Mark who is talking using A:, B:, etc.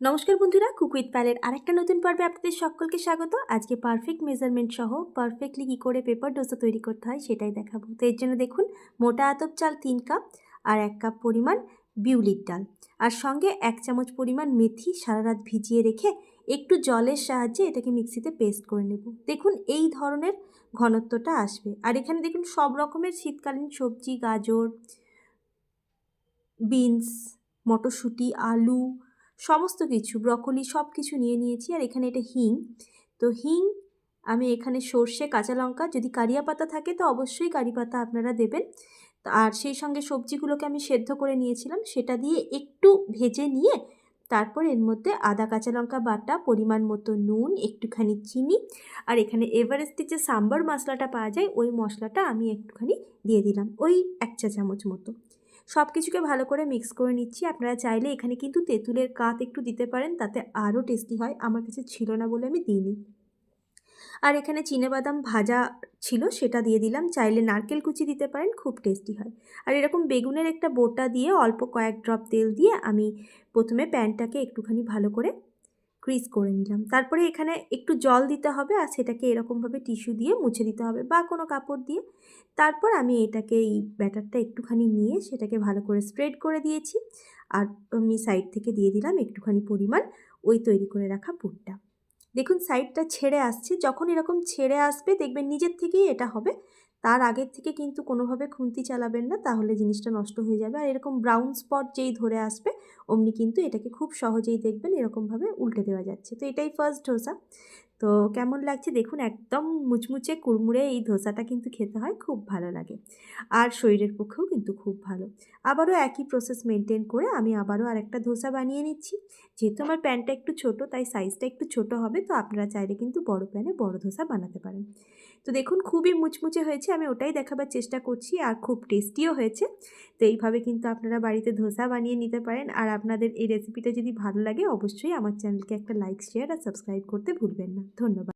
A: নমস্কার বন্ধুরা, cook with প্যালের আরেকটা নতুন পর্বে আপনাদের সকলকে স্বাগত। আজকে পারফেক্ট মেজারমেন্ট সহ পারফেক্টলি কী করে পেপার ডোসা তৈরি করতে হয় সেটাই দেখাবো। তো এর জন্য দেখুন, মোটা আতপ চাল 3 কাপ আর 1 কাপ পরিমাণ বিউলির ডাল, আর সঙ্গে 1 চামচ পরিমাণ মেথি সারা রাত ভিজিয়ে রেখে একটু জলের সাহায্যে এটাকে মিক্সিতে পেস্ট করে নেব। দেখুন এই ধরনের ঘনত্বটা আসবে। আর এখানে দেখুন সব রকমের শীতকালীন সবজি, গাজর, বিনস, মটরশুঁটি, আলু, সমস্ত কিছু, ব্রকলি সব কিছু নিয়ে নিয়েছি। আর এখানে এটা হিং। তো হিং আমি এখানে সর্ষে, কাঁচা লঙ্কা, যদি কারিয়া পাতা থাকে তো অবশ্যই কারি পাতা আপনারা দেবেন। আর সেই সঙ্গে সবজিগুলোকে আমি সেদ্ধ করে নিয়েছিলাম, সেটা দিয়ে একটু ভেজে নিয়ে তারপর এর মধ্যে আদা কাঁচা লঙ্কা বাটা, পরিমাণ মতো নুন, একটুখানি চিনি, আর এখানে এভারেস্টের যে সাম্বার মশলাটা পাওয়া যায় ওই মশলাটা আমি একটুখানি দিয়ে দিলাম, ওই 1 চা চামচ মতো। সব কিছুকে ভালো করে মিক্স করে নিচ্ছি। আপনারা চাইলে এখানে কিন্তু তেঁতুলের কাত একটু দিতে পারেন, তাতে আরও টেস্টি হয়। আমার কাছে ছিল না বলে আমি দিইনি। আর এখানে চিনেবাদাম ভাজা ছিল, সেটা দিয়ে দিলাম। চাইলে নারকেল কুচি দিতে পারেন, খুব টেস্টি হয়। আর এরকম বেগুনের একটা বোটা দিয়ে অল্প কয়েক ড্রপ তেল দিয়ে আমি প্রথমে প্যানটাকে একটুখানি ভালো করে গ্রিস করে নিলাম। তারপরে এখানে একটু জল দিতে হবে, আর সেটাকে এরকমভাবে টিস্যু দিয়ে মুছে দিতে হবে বা কোনো কাপড় দিয়ে। তারপর আমি এটাকে, এই ব্যাটারটা একটুখানি নিয়ে সেটাকে ভালো করে স্প্রেড করে দিয়েছি। আর আমি সাইড থেকে দিয়ে দিলাম একটুখানি পরিমাণ ওই তৈরি করে রাখা পুরটা। দেখুন সাইডটা ছেড়ে আসছে, যখন এরকম ছেড়ে আসবে দেখবেন নিজের থেকেই এটা হবে। তার আগের থেকে কিন্তু কোনোভাবে খুন্তি চালাবেন না, তাহলে জিনিসটা নষ্ট হয়ে যাবে। আর এরকম ব্রাউন স্পট যেই ধরে আসবে অমনি কিন্তু এটাকে খুব সহজেই দেখবেন এরকমভাবে উল্টে দেওয়া যাচ্ছে। তো এটাই ফার্স্ট ধোসা। তো কেমন লাগছে দেখুন, একদম মুচমুচে কুড়মুড়ে এই ধোসাটা কিন্তু খেতে হয়, খুব ভালো লাগে আর শরীরের পক্ষেও কিন্তু খুব ভালো। আবারও একই প্রসেস মেনটেন করে আমি আবারও আরেকটা ধোসা বানিয়ে নিচ্ছি। যেহেতু আমার প্যানটা একটু ছোট, তাই সাইজটা একটু ছোট হবে। তো আপনারা চাইলে কিন্তু বড় প্যানে বড় ধোসা বানাতে পারেন। তো দেখুন খুবই মুচমুচে হয়েছে, আমি ওটাই দেখাবার চেষ্টা করছি, আর খুব টেস্টিও হয়েছে। তো এইভাবে কিন্তু আপনারা বাড়িতে ধোসা বানিয়ে নিতে পারেন। আর আপনাদের এই রেসিপিটা যদি ভালো লাগে অবশ্যই আমার চ্যানেলকে একটা লাইক, শেয়ার আর সাবস্ক্রাইব করতে ভুলবেন না। ধন্যবাদ।